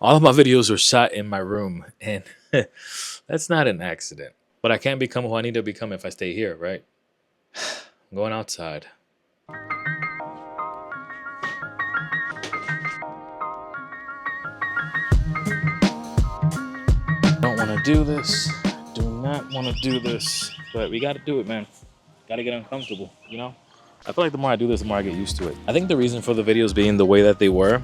All of my videos were shot in my room, and that's not an accident. But I can't become who I need to become if I stay here, right? I'm going outside. Don't want to do this. Do not want to do this. But we got to do it, man. Got to get uncomfortable, you know? I feel like the more I do this, the more I get used to it. I think the reason for the videos being the way that they were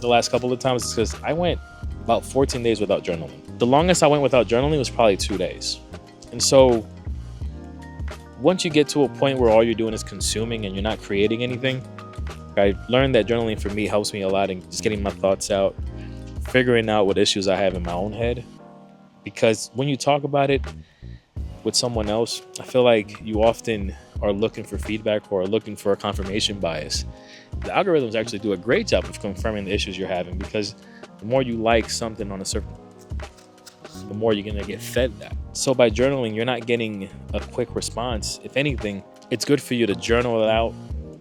the last couple of times is because I went about 14 days without journaling. The longest I went without journaling was probably 2 days. And so once you get to a point where all you're doing is consuming and you're not creating anything, I learned that journaling for me helps me a lot in just getting my thoughts out, figuring out what issues I have in my own head. Because when you talk about it with someone else, I feel like you often are looking for feedback or looking for a confirmation bias. The algorithms actually do a great job of confirming the issues you're having, because the more you like something on a certain, the more you're gonna get fed that. So by journaling, you're not getting a quick response. If anything, it's good for you to journal it out,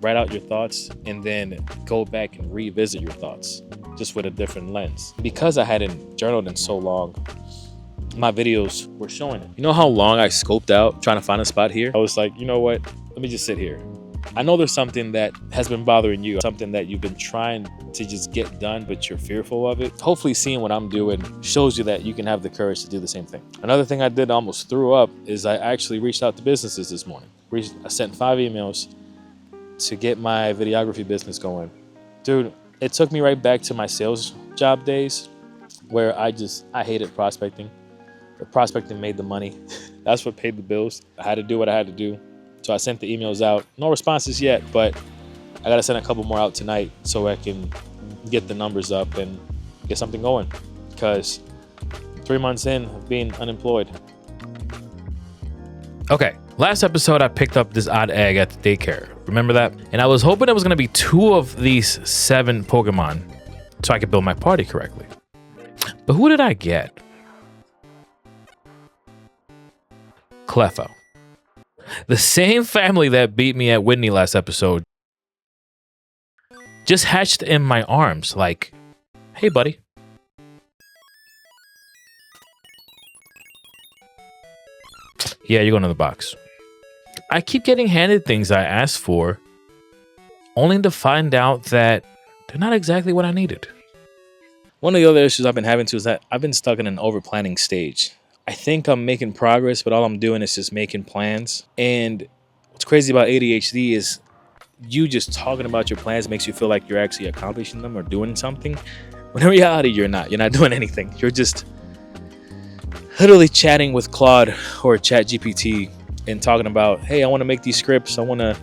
write out your thoughts, and then go back and revisit your thoughts just with a different lens. Because I hadn't journaled in so long, my videos were showing it. You know how long I scoped out trying to find a spot here? I was like, you know what? Let me just sit here. I know there's something that has been bothering you, something that you've been trying to just get done, but you're fearful of it. Hopefully seeing what I'm doing shows you that you can have the courage to do the same thing. Another thing I did, almost threw up, is I actually reached out to businesses this morning. I sent 5 emails to get my videography business going. Dude, it took me right back to my sales job days where I hated prospecting. The prospecting made the money. That's what paid the bills. I had to do what I had to do. So I sent the emails out. No responses yet, but I got to send a couple more out tonight so I can get the numbers up and get something going. Because 3 months in of being unemployed. Okay, last episode I picked up this odd egg at the daycare. Remember that? And I was hoping it was going to be 2 of these 7 Pokemon so I could build my party correctly. But who did I get? Clefo. The same family that beat me at Whitney last episode just hatched in my arms like, hey buddy. Yeah, you're going to the box. I keep getting handed things I asked for, only to find out that they're not exactly what I needed. One of the other issues I've been having too is that I've been stuck in an overplanning stage. I think I'm making progress, but all I'm doing is just making plans. And what's crazy about ADHD is you just talking about your plans makes you feel like you're actually accomplishing them or doing something. When in reality, you're not. You're not doing anything. You're just literally chatting with Claude or ChatGPT and talking about, hey, I want to make these scripts. I want to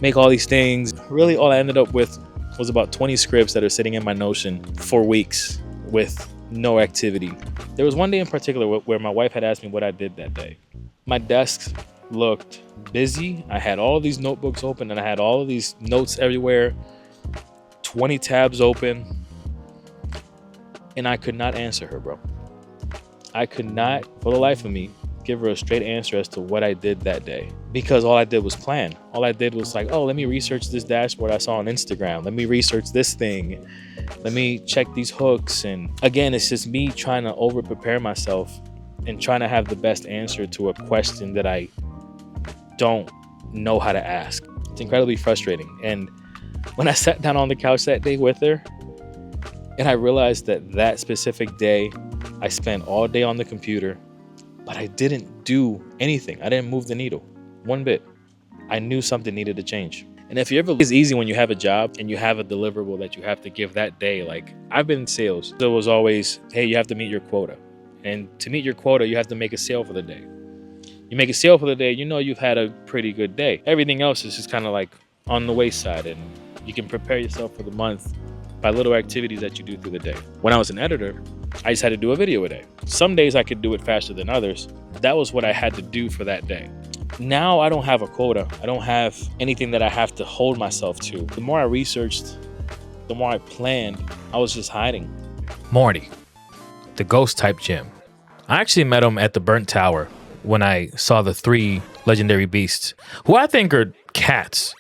make all these things. Really, all I ended up with was about 20 scripts that are sitting in my Notion for weeks with no activity. There was one day in particular where my wife had asked me what I did that day. My desk looked busy. I had all these notebooks open and I had all of these notes everywhere, 20 tabs open, and I could not answer her, bro. I could not, for the life of me, give her a straight answer as to what I did that day, because all I did was plan. All I did was like, oh, let me research this dashboard I saw on Instagram. Let me research this thing. Let me check these hooks. And again, it's just me trying to over prepare myself and trying to have the best answer to a question that I don't know how to ask. It's incredibly frustrating. And when I sat down on the couch that day with her, and I realized that specific day, I spent all day on the computer, but I didn't do anything. I didn't move the needle one bit. I knew something needed to change. And if you ever, it's easy when you have a job and you have a deliverable that you have to give that day. Like, I've been in sales. So it was always, hey, you have to meet your quota. And to meet your quota, you have to make a sale for the day. You make a sale for the day, you know you've had a pretty good day. Everything else is just kind of like on the wayside, and you can prepare yourself for the month by little activities that you do through the day. When I was an editor, I just had to do a video a day. Some days I could do it faster than others. That was what I had to do for that day. Now I don't have a quota. I don't have anything that I have to hold myself to. The more I researched, the more I planned, I was just hiding. Morty, the ghost type gym. I actually met him at the Burnt Tower when I saw the 3 legendary beasts, who I think are cats,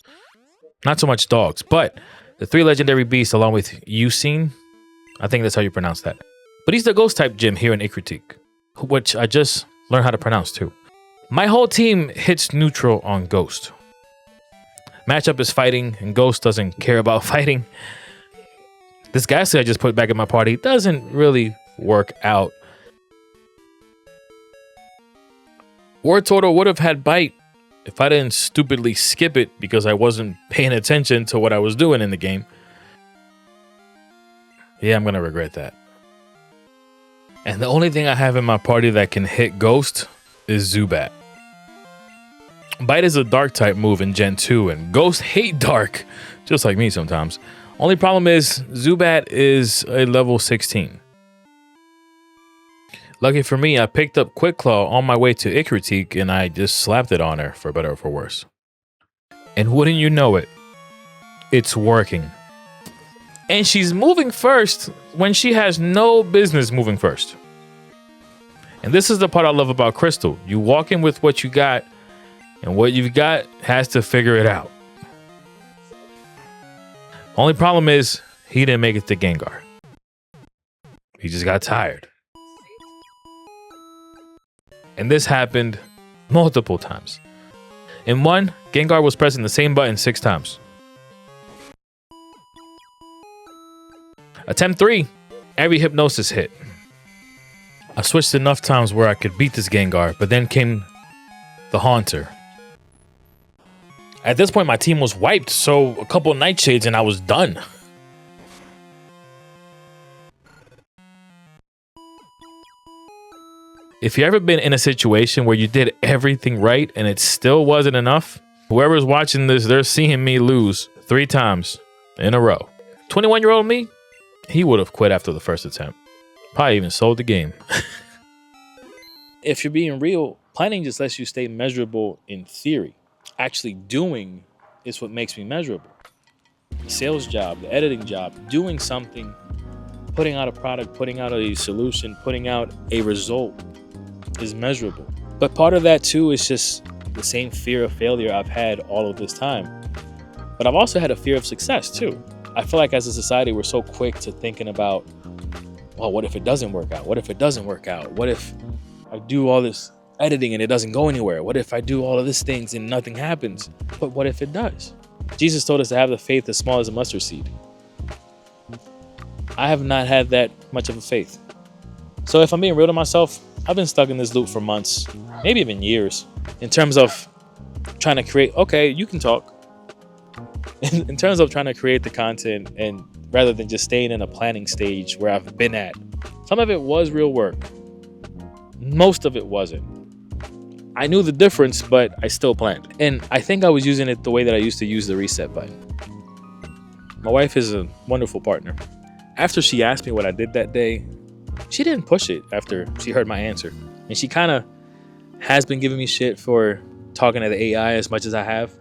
not so much dogs, but the 3 legendary beasts along with Ucine I think that's how you pronounce that. But he's the ghost type gym here in Ikritik, which I just learned how to pronounce too. My whole team hits neutral on Ghost. Matchup is fighting, and Ghost doesn't care about fighting. This Gastly I just put back in my party doesn't really work out. Word Turtle would have had Bite if I didn't stupidly skip it because I wasn't paying attention to what I was doing in the game. Yeah, I'm gonna regret that. And the only thing I have in my party that can hit Ghost is Zubat. Bite is a dark type move in Gen 2, and Ghosts hate dark, just like me sometimes. Only problem is Zubat is a level 16. Lucky for me, I picked up Quick Claw on my way to Ikritik, and I just slapped it on her, for better or for worse. And wouldn't you know it, it's working. And she's moving first when she has no business moving first. And this is the part I love about Crystal. You walk in with what you got, and what you've got has to figure it out. Only problem is, he didn't make it to Gengar. He just got tired. And this happened multiple times. In one, Gengar was pressing the same button 6 times. Attempt 3, every hypnosis hit. I switched enough times where I could beat this Gengar, but then came the Haunter. At this point, my team was wiped, so a couple Nightshades and I was done. If you ever been in a situation where you did everything right and it still wasn't enough, whoever's watching this, they're seeing me lose 3 times in a row. 21-year-old me, he would have quit after the first attempt. Probably even sold the game. If you're being real, planning just lets you stay measurable in theory. Actually doing is what makes me measurable. The sales job, the editing job, doing something, putting out a product, putting out a solution, putting out a result is measurable. But part of that too is just the same fear of failure I've had all of this time. But I've also had a fear of success too. I feel like as a society, we're so quick to thinking about, well, what if it doesn't work out? What if it doesn't work out? What if I do all this editing and it doesn't go anywhere? What if I do all of these things and nothing happens? But what if it does? Jesus told us to have the faith as small as a mustard seed. I have not had that much of a faith. So if I'm being real to myself, I've been stuck in this loop for months, maybe even years, in terms of trying to create, okay, you can talk. In terms of trying to create the content, and rather than just staying in a planning stage where I've been at. Some of it was real work. Most of it wasn't. I knew the difference, but I still planned. And I think I was using it the way that I used to use the reset button. My wife is a wonderful partner. After she asked me what I did that day, she didn't push it after she heard my answer. And she kind of has been giving me shit for talking to the AI as much as I have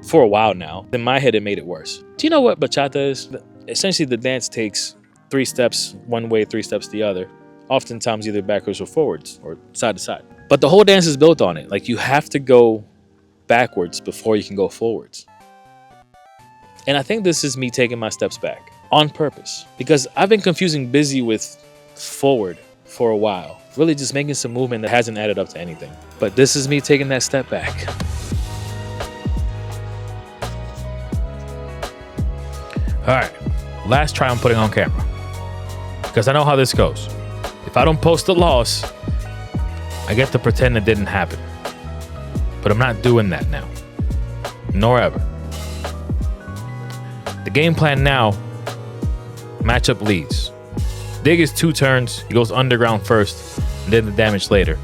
for a while now. In my head, it made it worse. Do you know what bachata is? Essentially, the dance takes 3 steps one way, 3 steps the other. Oftentimes either backwards or forwards or side to side. But the whole dance is built on it. Like, you have to go backwards before you can go forwards. And I think this is me taking my steps back on purpose, because I've been confusing busy with forward for a while, really just making some movement that hasn't added up to anything. But this is me taking that step back. All right, last try I'm putting on camera, because I know how this goes. If I don't post a loss, I get to pretend it didn't happen. But I'm not doing that now, nor ever. The game plan now, matchup leads. Dig is 2 turns, he goes underground first, and then the damage later.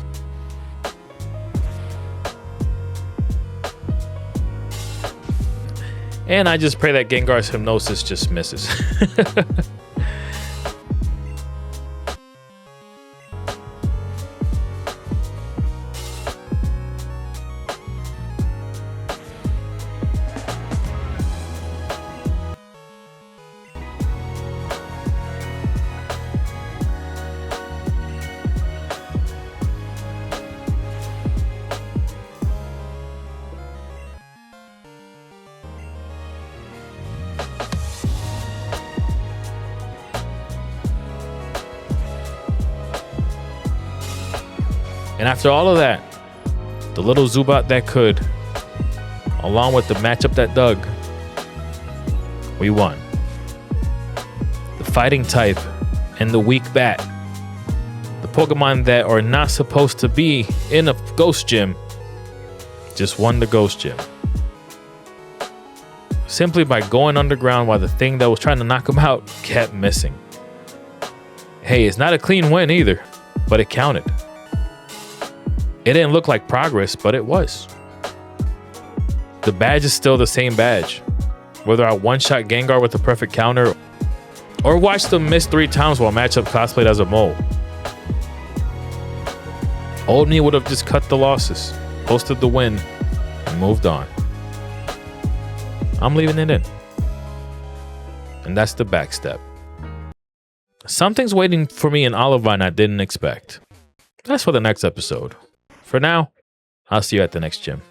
And I just pray that Gengar's hypnosis just misses. And after all of that, the little Zubat that could, along with the matchup that dug, we won. The fighting type and the weak bat, the Pokemon that are not supposed to be in a ghost gym, just won the ghost gym. Simply by going underground while the thing that was trying to knock him out kept missing. Hey, it's not a clean win either, but it counted. It didn't look like progress, but it was. The badge is still the same badge. Whether I one-shot Gengar with a perfect counter or watched them miss 3 times while matchup cosplayed as a mole. Old me would have just cut the losses, posted the win, and moved on. I'm leaving it in. And that's the backstep. Something's waiting for me in Olivine I didn't expect. That's for the next episode. For now, I'll see you at the next gym.